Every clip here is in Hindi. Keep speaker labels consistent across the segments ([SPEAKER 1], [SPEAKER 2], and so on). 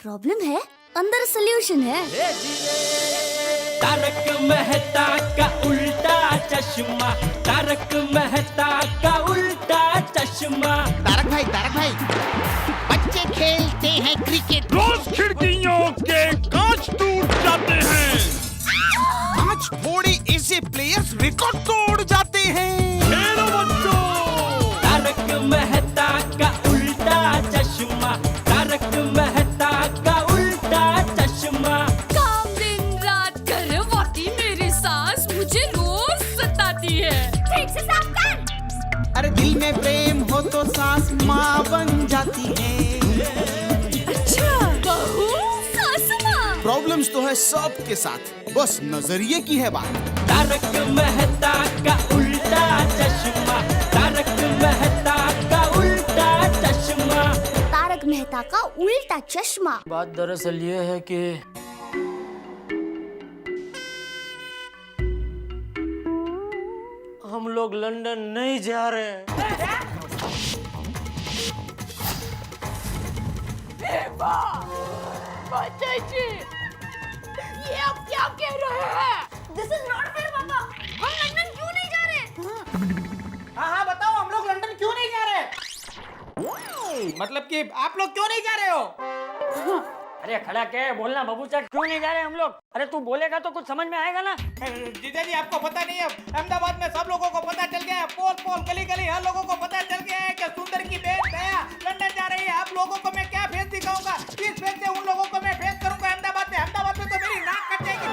[SPEAKER 1] प्रॉब्लम है, अंदर सोल्यूशन है।
[SPEAKER 2] तारक मेहता का उल्टा चश्मा, तारक मेहता का उल्टा चश्मा।
[SPEAKER 3] तारक भाई, बच्चे खेलते हैं क्रिकेट,
[SPEAKER 4] रोज खिड़कियों के कांच टूट जाते हैं।
[SPEAKER 3] आज थोड़े ऐसे प्लेयर्स रिकॉर्ड तोड़ जाते हैं।
[SPEAKER 4] खेलो बच्चों।
[SPEAKER 2] तारक मेहता का उल्टा चश्मा, तारक मेहता का उल्टा चश्मा।
[SPEAKER 5] काम दिन रात करवाती मेरी सास मुझे रोज सताती है।
[SPEAKER 1] ठीक से साफ कर।
[SPEAKER 3] अरे दिल में प्रेम हो तो सास माँ बन जाती है।
[SPEAKER 5] अच्छा, बहू सास माँ।
[SPEAKER 3] प्रॉब्लम्स तो है सबके साथ, बस नजरिए की है बात।
[SPEAKER 2] तारक मेहता का उल्टा चश्मा, तारक मेहता का उल्टा चश्मा।
[SPEAKER 1] तारक मेहता का उल्टा चश्मा।
[SPEAKER 6] बात दरअसल ये है कि हम लोग लंदन नहीं जा रहे हैं।
[SPEAKER 5] ये आप क्या कह रहे हैं? This is not fair, पापा। हम लंदन क्यों नहीं जा रहे?
[SPEAKER 7] हाँ बताओ, हम लोग लंदन क्यों नहीं जा रहे? मतलब कि आप लोग क्यों नहीं जा रहे हो?
[SPEAKER 6] अरे खड़ा क्या बोलना बाबू चाचा, क्यों नहीं जा रहे हम लोग? अरे तू बोलेगा तो कुछ समझ में आएगा ना।
[SPEAKER 7] जीजा जी, आपको पता नहीं है, अहमदाबाद में सब लोगों को पता चल गया है, पोल पोल गली गली हर लोगों को पता चल गया है कि सुंदर की बहन दया लंदन जा रही है। आप लोगों को मैं क्या फेस दिखाऊंगा? इस फेस से उन लोगों को मैं फेस करूंगा अहमदाबाद में। अहमदाबाद में तो मेरी नाक कट जाएगी।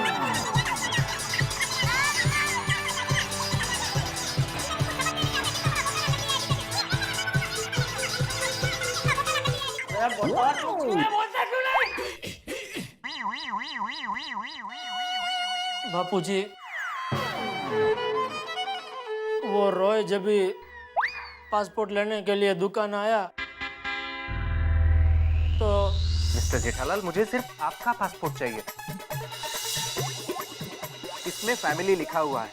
[SPEAKER 6] बापूजी, वो रॉय जब भी पासपोर्ट लेने के लिए दुकान आया तो
[SPEAKER 8] मिस्टर जेठालाल, मुझे सिर्फ आपका पासपोर्ट चाहिए। इसमें फैमिली लिखा हुआ है,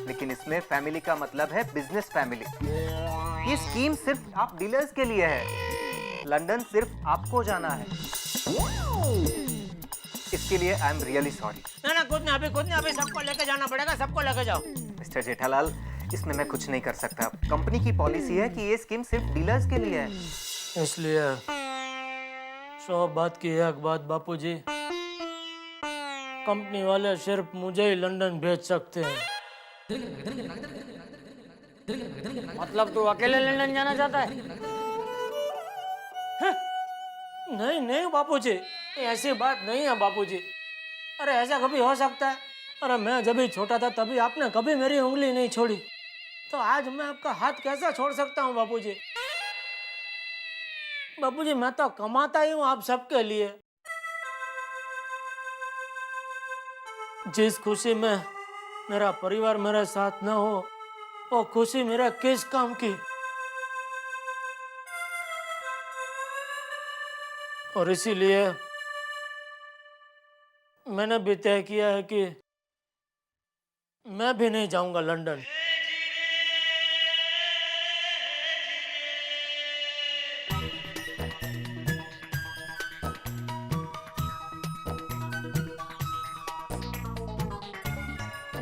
[SPEAKER 8] लेकिन इसमें फैमिली का मतलब है बिजनेस फैमिली। ये स्कीम सिर्फ आप डीलर्स के लिए है। लंदन सिर्फ आपको जाना है। इसके लिए आई एम रियली सॉरी।
[SPEAKER 6] ना कुछ नहीं, अभी सबको लेके जाना पड़ेगा, सबको लेके जाओ।
[SPEAKER 8] मिस्टर जेठालाल, इसमें मैं कुछ नहीं कर सकता। कंपनी की पॉलिसी है कि ये स्कीम सिर्फ डीलर्स के लिए है।
[SPEAKER 6] इसलिए 100 बात की एक बात बापूजी, कंपनी वाले सिर्फ मुझे ही लंदन भेज सकते हैं। मतलब तू अकेले लंदन जाना चाहता है? नहीं बापूजी, ऐसी बात नहीं है बापूजी। अरे ऐसा कभी हो सकता है? अरे मैं जब भी छोटा था तभी आपने कभी मेरी उंगली नहीं छोड़ी, तो आज मैं आपका हाथ कैसे छोड़ सकता हूँ बापूजी? बापूजी, मैं तो कमाता ही हूँ आप सबके लिए। जिस खुशी में मेरा परिवार मेरे साथ न हो, वो खुशी मेरा किस काम की? और इसीलिए मैंने भी तय किया है कि मैं भी नहीं जाऊंगा लंदन।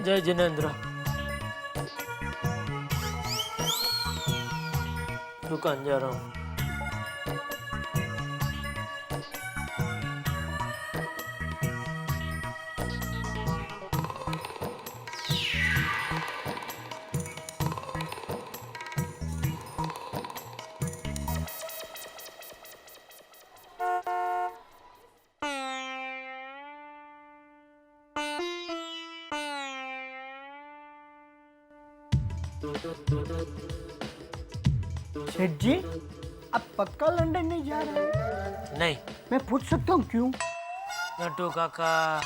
[SPEAKER 6] जय जिनेंद्र। दुकान जा रहा हूँ।
[SPEAKER 9] सेठ जी, अब पक्का लंदन नहीं जा रहे?
[SPEAKER 6] नहीं।
[SPEAKER 9] मैं पूछ सकता हूँ क्यों?
[SPEAKER 6] नट्टू काका,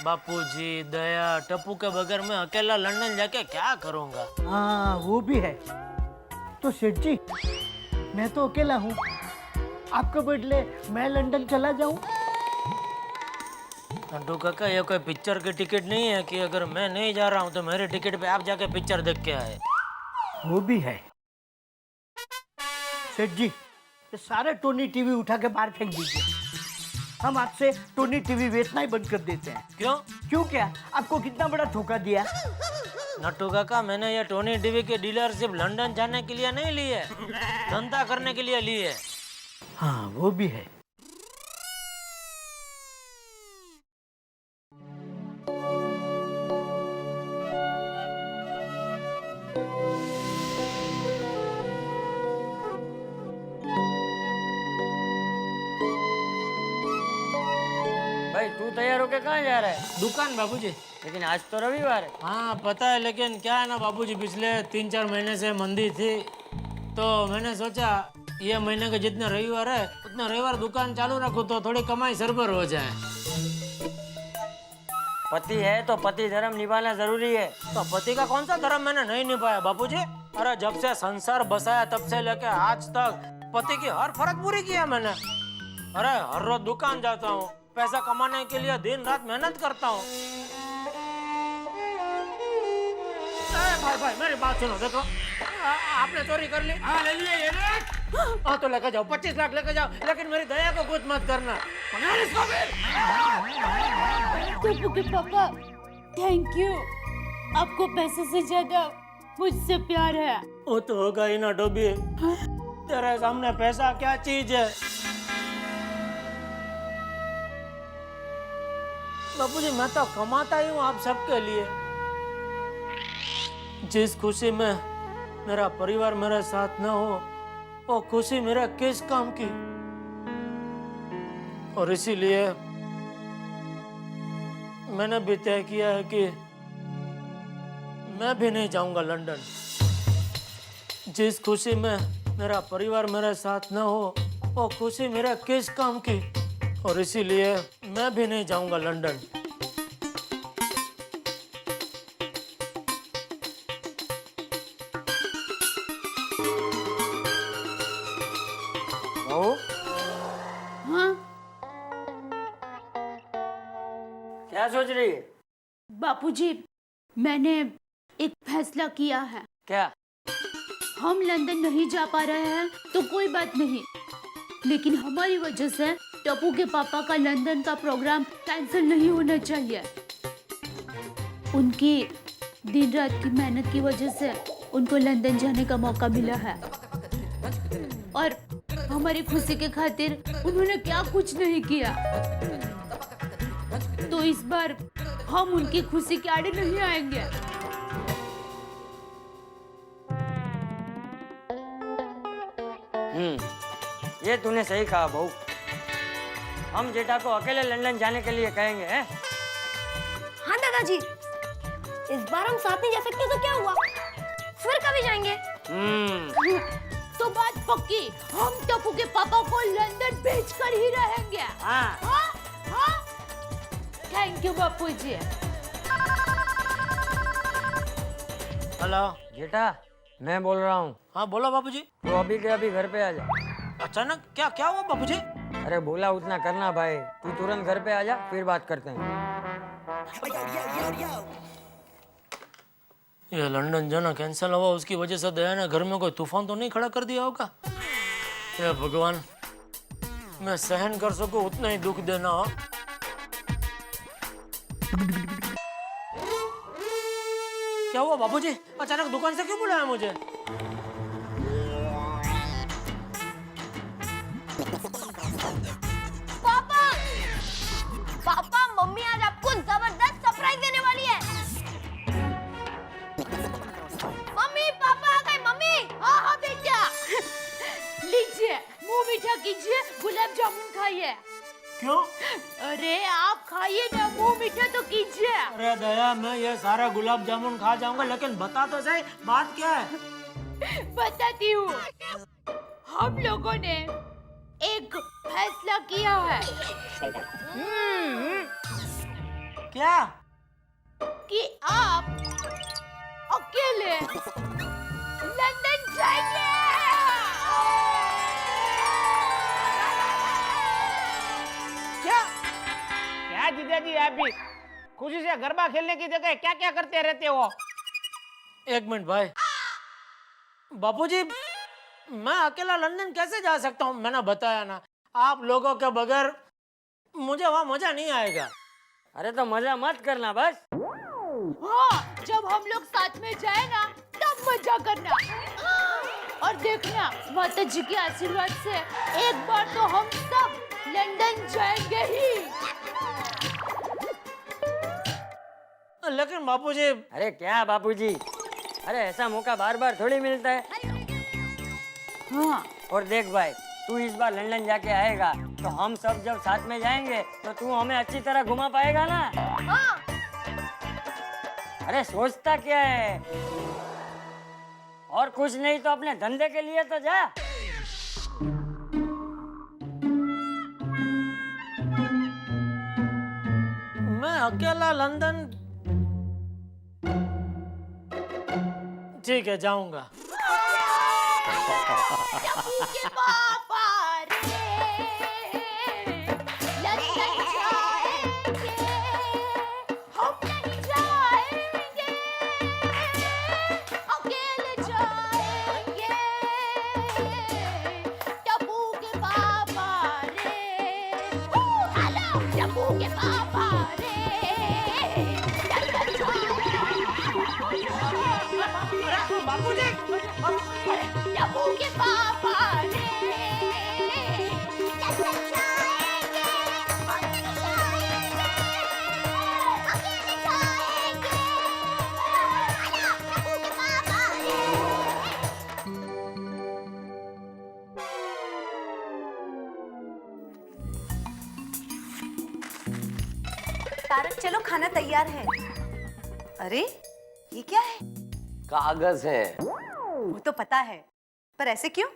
[SPEAKER 6] बापूजी, दया, टप्पू के बगैर मैं अकेला लंदन जाके क्या करूँगा?
[SPEAKER 9] हाँ, वो भी है। तो सेठ जी, मैं तो अकेला हूँ, आपके बदले मैं लंदन चला जाऊँ?
[SPEAKER 6] नट्टू काका, ये कोई पिक्चर की टिकट नहीं है कि अगर मैं नहीं जा रहा हूँ तो मेरे टिकट पे आप जाके पिक्चर देख के आए।
[SPEAKER 9] वो भी है। सेठ जी, ये सारे टोनी टीवी उठा के बाहर फेंक दीजिए। हम आपसे टोनी टीवी बेचना ही बंद कर देते हैं।
[SPEAKER 6] क्यों?
[SPEAKER 9] क्यों क्या? आपको कितना बड़ा धोखा दिया।
[SPEAKER 6] नट्टू काका, मैंने ये टोनी टीवी की डीलरशिप लंदन जाने के लिए नहीं ली है, धंधा करने के लिए ली है।
[SPEAKER 9] हाँ वो भी है।
[SPEAKER 10] भाई तू तैयार होके कहाँ जा रहा है?
[SPEAKER 6] दुकान बाबूजी।
[SPEAKER 10] लेकिन आज तो रविवार है।
[SPEAKER 6] हाँ पता है, लेकिन क्या है ना बाबूजी, पिछले 3-4 महीने से मंदी थी, तो मैंने सोचा ये महीने के जितने रविवार है उतने रविवार दुकान चालू रखूँ तो थोड़ी कमाई सरबर हो जाए।
[SPEAKER 10] पति है तो पति धर्म निभाना जरूरी है।
[SPEAKER 6] तो पति का कौन सा धर्म मैंने नहीं निभाया बाबूजी? अरे जब से संसार बसाया तब से लेके आज तक पति की हर फर्ज पूरी की है मैंने। अरे हर रोज दुकान जाता हूँ, पैसा कमाने के लिए दिन रात मेहनत करता हूँ। भाई भाई मेरी बात सुनो, देखो आपने चोरी कर ली, हाँ ले लिए ये हाँ तो लेकर जाओ, 25 लाख लेकर जाओ, लेकिन मेरी दया को कुछ मत करना।
[SPEAKER 5] टप्पू के पापा, थैंक यू। आपको पैसे से ज्यादा मुझसे प्यार है।
[SPEAKER 6] वो तो होगा ही ना डोबी, तेरे सामने पैसा क्या चीज है। बाबूजी मैं तो कमाता ही हूँ आप सबके लिए। जिस खुशी में मेरा परिवार मेरे साथ न हो, वो खुशी मेरा किस काम की। और इसीलिए मैंने भी तय किया है कि मैं भी नहीं जाऊंगा लंदन। जिस खुशी में मेरा परिवार मेरे साथ न हो, वो खुशी मेरा किस काम की। और इसीलिए मैं भी नहीं जाऊंगा लंदन।
[SPEAKER 5] हाँ
[SPEAKER 10] क्या सोच रही है?
[SPEAKER 5] बापूजी, मैंने एक फैसला किया है।
[SPEAKER 10] क्या?
[SPEAKER 5] हम लंदन नहीं जा पा रहे हैं तो कोई बात नहीं, लेकिन हमारी वजह से टप्पू के पापा का लंदन का प्रोग्राम कैंसिल नहीं होना चाहिए। उनकी दिन रात की मेहनत की वजह से उनको लंदन जाने का मौका मिला है, और हमारी खुशी के खातिर उन्होंने क्या कुछ नहीं किया। तो इस बार हम उनकी खुशी के आड़े नहीं आएंगे।
[SPEAKER 10] ये तूने सही कहा बहू। हम जेठा को अकेले लंदन जाने के लिए कहेंगे, हैं?
[SPEAKER 1] हाँ दादाजी, इस बार हम साथ नहीं जा सकते तो क्या हुआ, फिर कभी जाएंगे।
[SPEAKER 5] तो बात पक्की, हम टप्पू के पापा को लंदन भेजकर ही रहेंगे।
[SPEAKER 10] हाँ।
[SPEAKER 5] हाँ? हाँ? Thank you Bapuji.
[SPEAKER 6] हेलो
[SPEAKER 10] जेठा, मैं बोल रहा हूँ।
[SPEAKER 6] हाँ बोलो बाबूजी।
[SPEAKER 10] तो अभी के अभी घर पे आ जा।
[SPEAKER 6] अचानक क्या क्या हुआ बाबूजी?
[SPEAKER 10] अरे बोला उतना करना भाई, तू तुरंत घर पे आ जा, फिर बात करते हैं।
[SPEAKER 6] ये लंदन जाना कैंसिल हुआ, उसकी वजह से दया ने घर में कोई तूफान तो नहीं खड़ा कर दिया होगा। ये भगवान, मैं सहन कर सकूं उतना ही दुख देना हो। क्या हुआ बाबूजी, अचानक दुकान से क्यों बुलाया मुझे?
[SPEAKER 1] पापा, पापा मम्मी आज आपको जबरदस्त सरप्राइज देने वाली है। मम्मी पापा आ गए। मम्मी।
[SPEAKER 5] हाँ हाँ बेटा, लीजिए मुंह मीठा कीजिए, गुलाब जामुन खाइए।
[SPEAKER 6] क्यों?
[SPEAKER 5] अरे आप खाइए ना, मुंह मीठा तो कीजिए।
[SPEAKER 6] अरे दया, मैं ये सारा गुलाब जामुन खा जाऊंगा, लेकिन बता तो सही बात क्या है।
[SPEAKER 5] बताती हूँ। हम लोगों ने एक फैसला किया है।
[SPEAKER 6] क्या?
[SPEAKER 5] कि आप अकेले लंदन जाएंगे।
[SPEAKER 7] क्या जीजाजी, आप भी खुशी से गरबा खेलने की जगह क्या क्या करते रहते हो?
[SPEAKER 6] एक मिनट भाई, बापूजी मैं अकेला लंदन कैसे जा सकता हूँ? मैंने बताया ना, आप लोगों के बगैर मुझे वहाँ मजा नहीं आएगा।
[SPEAKER 10] अरे तो मजा मत करना बस।
[SPEAKER 5] हाँ, जब हम लोग साथ में जाए ना तब मजा करना। और देखना माता जी के आशीर्वाद से एक बार तो हम सब लंदन जाएंगे ही।
[SPEAKER 6] लेकिन बापूजी।
[SPEAKER 10] अरे क्या बापूजी, अरे ऐसा मौका बार बार थोड़ी मिलता है।
[SPEAKER 5] हाँ।
[SPEAKER 10] और देख भाई, तू इस बार लंदन जाके आएगा तो हम सब जब साथ में जाएंगे तो तू हमें अच्छी तरह घुमा पाएगा ना।
[SPEAKER 5] हाँ।
[SPEAKER 10] अरे सोचता क्या है, और कुछ नहीं तो अपने धंधे के लिए तो जा।
[SPEAKER 6] मैं अकेला लंदन, ठीक है जाऊंगा।
[SPEAKER 1] तारक चलो खाना तैयार है। अरे ये क्या है?
[SPEAKER 11] कागज है।
[SPEAKER 1] वो तो पता है, पर ऐसे क्यों?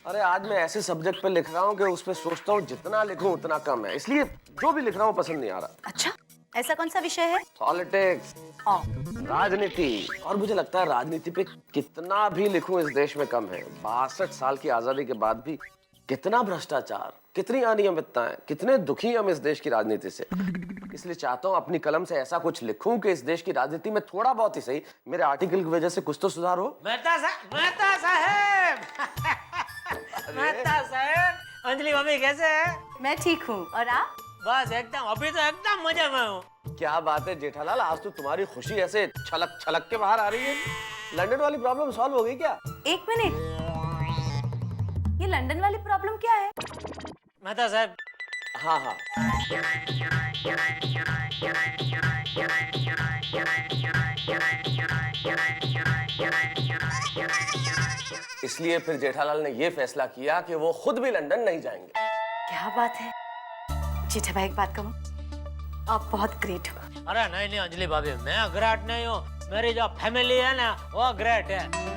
[SPEAKER 11] अरे आज मैं ऐसे सब्जेक्ट पे लिख रहा हूँ कि उस पे सोचता हूँ जितना लिखूं उतना कम है, इसलिए जो भी लिख रहा हूँ पसंद नहीं आ रहा।
[SPEAKER 1] अच्छा, ऐसा कौन सा विषय है?
[SPEAKER 11] पॉलिटिक्स, राजनीति। और मुझे लगता है राजनीति पे कितना भी लिखूं इस देश में कम है। 62 साल की आजादी के बाद भी कितना भ्रष्टाचार, कितनी अनियमितताएं, कितने दुखी हम इस देश की राजनीति से। इसलिए चाहता हूँ अपनी कलम से ऐसा कुछ लिखूं कि इस देश की राजनीति में थोड़ा बहुत ही सही मेरे आर्टिकल की वजह से कुछ तो सुधार हो।
[SPEAKER 6] मेहता साहब मेहता साहब, अंजलि मम्मी कैसे है?
[SPEAKER 1] मैं ठीक हूँ, और आप?
[SPEAKER 6] बस एकदम, अभी तो एकदम मजे में हूँ।
[SPEAKER 11] क्या बात है जेठालाल, आज तो तुम्हारी खुशी ऐसे छलक छलक के बाहर आ रही है। लंदन वाली प्रॉब्लम सॉल्व हो गई क्या?
[SPEAKER 1] एक मिनट, ये लंदन वाली प्रॉब्लम क्या है?
[SPEAKER 6] मेहता साहब।
[SPEAKER 11] हाँ हाँ, इसलिए फिर जेठालाल ने ये फैसला किया कि वो खुद भी लंदन नहीं जाएंगे।
[SPEAKER 1] क्या बात है जेठा भाई, एक बात कहूँ, आप बहुत ग्रेट हो।
[SPEAKER 6] अरे नहीं नहीं अंजलि भाभी, मैं ग्रेट नहीं हूँ, मेरी जो फैमिली है ना वो ग्रेट है।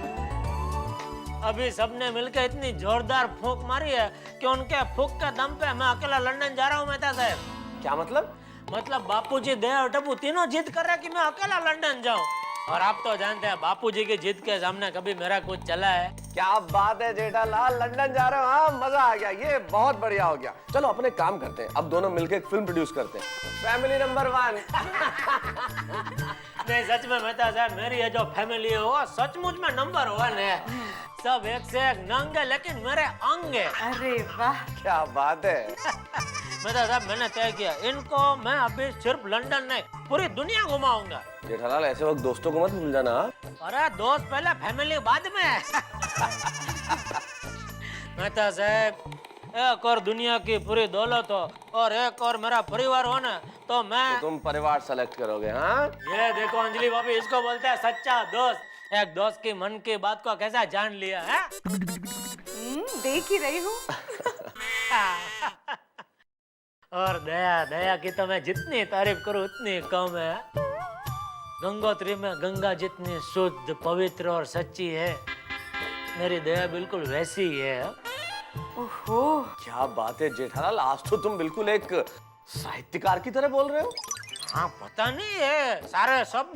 [SPEAKER 6] अभी सबने मिलकर इतनी जोरदार फूंक मारी है कि उनके फूंक के दम पे मैं अकेला लंदन जा रहा हूँ मेहता साहब।
[SPEAKER 11] क्या मतलब?
[SPEAKER 6] मतलब बापूजी, दया और टप्पू तीनों जिद कर रहे हैं कि मैं अकेला लंदन जाऊं। और आप तो जानते हैं बापूजी की जिद के सामने कभी मेरा कुछ चला है?
[SPEAKER 11] क्या बात है जेठालाल, लंदन जा रहे हो? हाँ, मजा आ गया, ये बहुत बढ़िया हो गया। चलो अपने काम करते हैं, अब दोनों मिलकर एक फिल्म प्रोड्यूस करते हैं, फैमिली नंबर 1।
[SPEAKER 6] नहीं सच में मेहता साहब, मेरी ये जो फैमिली है वो सचमुच में नंबर 1 है। सब एक से एक नंग है, लेकिन मेरे अंग है।
[SPEAKER 1] अरे वाह,
[SPEAKER 11] क्या बात है।
[SPEAKER 6] मेहता साहब, मैंने तय किया, इनको मैं अभी सिर्फ लंदन नहीं पूरी दुनिया घुमाऊंगा।
[SPEAKER 11] जेठालाल ऐसे वक्त दोस्तों को मत भूल जाना।
[SPEAKER 6] अरे दोस्त पहले, फैमिली बाद में। मेहता साहब, एक और दुनिया की पूरी दौलत हो और एक और मेरा परिवार हो ना, तो मैं
[SPEAKER 11] तो तुम परिवार सेलेक्ट करोगे? हाँ,
[SPEAKER 6] ये देखो अंजलि भाभी, इसको बोलते हैं सच्चा दोस्त। एक दोस्त की मन की बात को कैसा जान लिया है?
[SPEAKER 1] देख ही रही हूँ।
[SPEAKER 6] और दया, दया की तो मैं जितनी तारीफ करूं उतनी कम है। गंगोत्री में गंगा जितनी शुद्ध, पवित्र और सच्ची है, मेरी दया बिल्कुल वैसी ही है।
[SPEAKER 1] ओहो,
[SPEAKER 11] क्या बात है जेठालाल, आज तो तुम बिल्कुल एक साहित्यकार की तरह बोल रहे हो।
[SPEAKER 6] हाँ पता नहीं है, सारे सब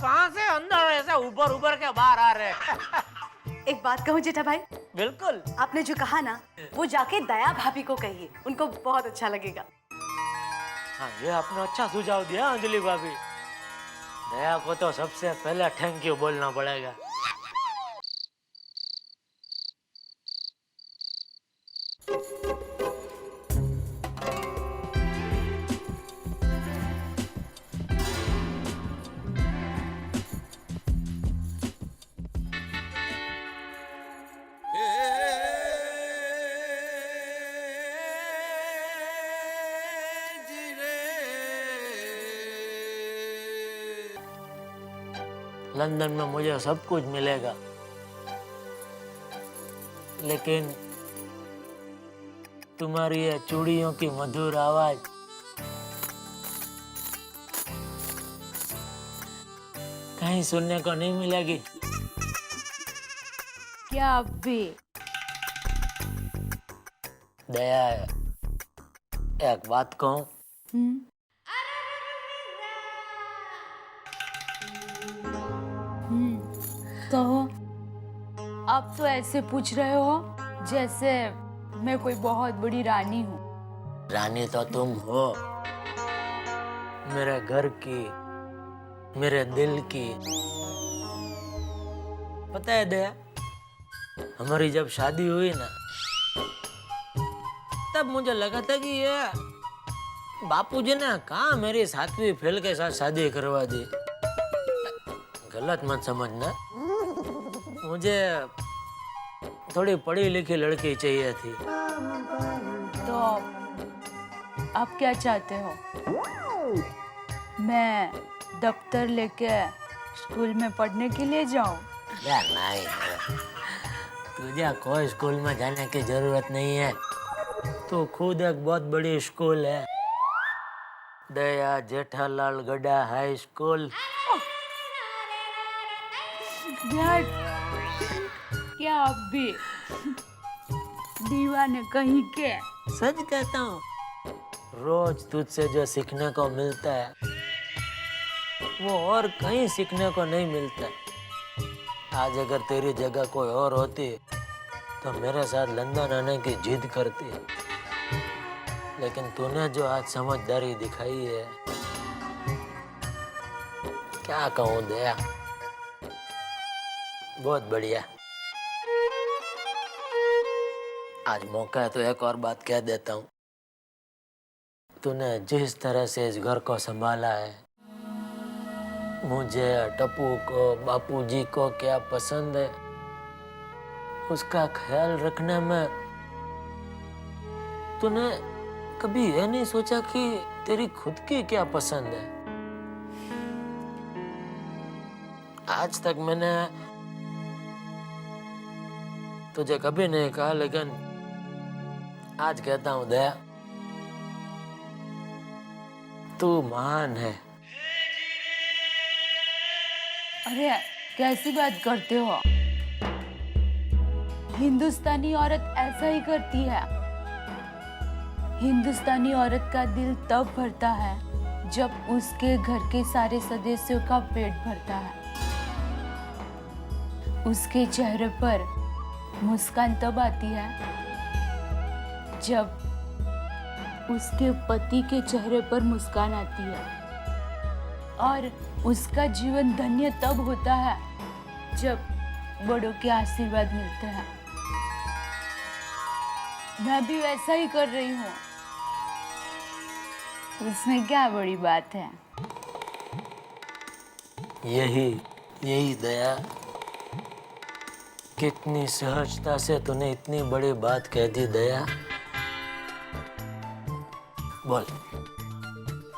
[SPEAKER 6] कहाँ से अंदर ऐसा उभर उभर के बाहर आ रहे हैं।
[SPEAKER 1] एक बात कहूँ जेठा भाई?
[SPEAKER 6] बिल्कुल।
[SPEAKER 1] आपने जो कहा ना, वो जाके दया भाभी को कहिए, उनको बहुत अच्छा लगेगा।
[SPEAKER 6] हाँ, ये आपने अच्छा सुझाव दिया अंजलि भाभी। दया को तो सबसे पहले थैंक यू बोलना पड़ेगा। लंदन में मुझे सब कुछ मिलेगा, लेकिन तुम्हारी ये चूड़ियों की मधुर आवाज कहीं सुनने को नहीं मिलेगी।
[SPEAKER 5] क्या अभी?
[SPEAKER 6] दया, एक बात कहूं?
[SPEAKER 5] कहो। आप तो ऐसे पूछ रहे हो जैसे मैं कोई बहुत बड़ी रानी हूँ।
[SPEAKER 6] रानी तो तुम हो, मेरे घर की, मेरे दिल की। पता है दया, हमारी जब शादी हुई ना, तब मुझे लगा था कि ये बापूजी ने कहाँ मेरी 7वीं फेल के साथ शादी करवा दी। गलत मत समझना, मुझे थोड़ी पढ़ी लिखी लड़की चाहिए थी।
[SPEAKER 5] तो आप क्या चाहते हो? मैं दफ्तर लेके स्कूल में पढ़ने के लिए जाऊं?
[SPEAKER 6] यार नहीं, तुझे कोई स्कूल में जाने की जरूरत नहीं है। तू खुद एक बहुत बड़ी स्कूल है, दया जेठालाल गड्ढा हाई स्कूल।
[SPEAKER 5] यार, क्या आप भी दीवाने कहीं के?
[SPEAKER 6] सच कहता हूँ, रोज तुझसे जो सीखने को मिलता है वो और कहीं सीखने को नहीं मिलता। आज अगर तेरी जगह कोई और होती तो मेरे साथ लंदन आने की जिद करती, लेकिन तूने जो आज समझदारी दिखाई है, क्या कहूँ दया, बहुत बढ़िया। आज मौका है तो एक और बात कह देता हूँ। तूने जिस तरह से इस घर को संभाला है, मुझे, टप्पू को, बापूजी को क्या पसंद है, उसका ख्याल रखने में तूने कभी ये नहीं सोचा कि तेरी खुद की क्या पसंद है। आज तक मैंने तुझे कभी नहीं कहा, लेकिन आज कहता हूँ दया, तू महान है।
[SPEAKER 5] अरे कैसी बात करते हो? हिंदुस्तानी औरत ऐसा ही करती है। हिंदुस्तानी औरत का दिल तब भरता है जब उसके घर के सारे सदस्यों का पेट भरता है। उसके चेहरे पर मुस्कान तब आती है जब उसके पति के चेहरे पर मुस्कान आती है, और उसका जीवन धन्य तब होता है जब बड़ों के आशीर्वाद मिलते हैं। मैं भी वैसा ही कर रही हूँ, उसमें क्या बड़ी बात है?
[SPEAKER 6] यही दया, कितनी सहजता से तूने इतनी बड़ी बात कह दी दया। बोल,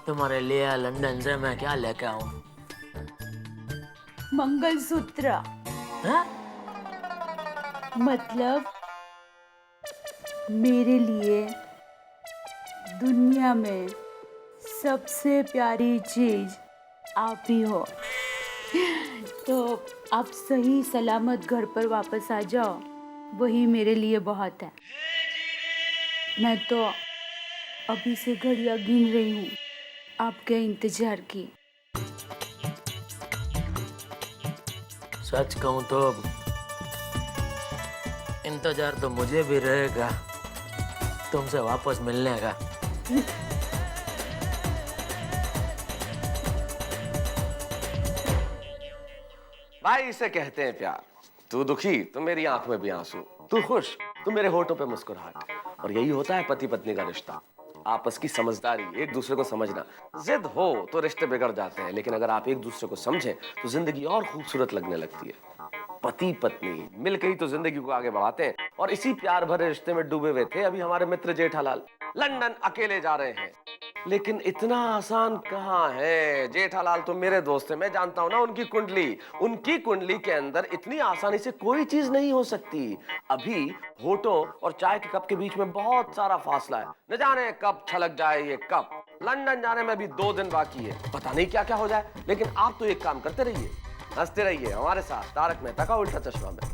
[SPEAKER 6] तुम्हारे लिए लंदन से मैं क्या लेके आऊं?
[SPEAKER 5] मंगलसूत्र।
[SPEAKER 6] हाँ?
[SPEAKER 5] मतलब मेरे लिए दुनिया में सबसे प्यारी चीज आप ही हो। तो आप सही सलामत घर पर वापस आ जाओ, वही मेरे लिए बहुत है। मैं तो अभी से घड़ियां गिन रही हूँ आपके इंतजार की।
[SPEAKER 6] सच कहूं तो इंतजार तो मुझे भी रहेगा तुमसे वापस मिलने का।
[SPEAKER 11] भाई इसे कहते हैं प्यार। तू दुखी तो मेरी आंख में भी आंसू, तू खुश तो मेरे होठों पे मुस्कुराहट। और यही होता है पति पत्नी का रिश्ता, आपस की समझदारी, एक दूसरे को समझना। जिद हो तो रिश्ते बिगड़ जाते हैं, लेकिन अगर आप एक दूसरे को समझें तो जिंदगी और खूबसूरत लगने लगती है। पति पत्नी मिलकर ही तो जिंदगी को आगे बढ़ाते हैं। और इसी प्यार भरे रिश्ते में डूबे हुए थे अभी हमारे मित्र जेठालाल। लंदन अकेले जा रहे हैं, लेकिन इतना आसान कहाँ है। जेठालाल तो मेरे दोस्त है, मैं जानता हूँ ना उनकी कुंडली के अंदर इतनी आसानी से कोई चीज नहीं हो सकती। अभी होठों और चाय के कप के बीच में बहुत सारा फासला है, न जाने कब छलक जाए ये कप। लंदन जाने में भी 2 दिन बाकी है, पता नहीं क्या क्या हो जाए। लेकिन आप तो एक काम करते रहिए, हंसते रहिए हमारे साथ तारक मेहता का उल्टा चश्मा में।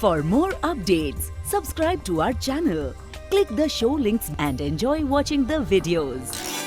[SPEAKER 12] For more updates, subscribe to our channel, click the show links and enjoy watching the videos.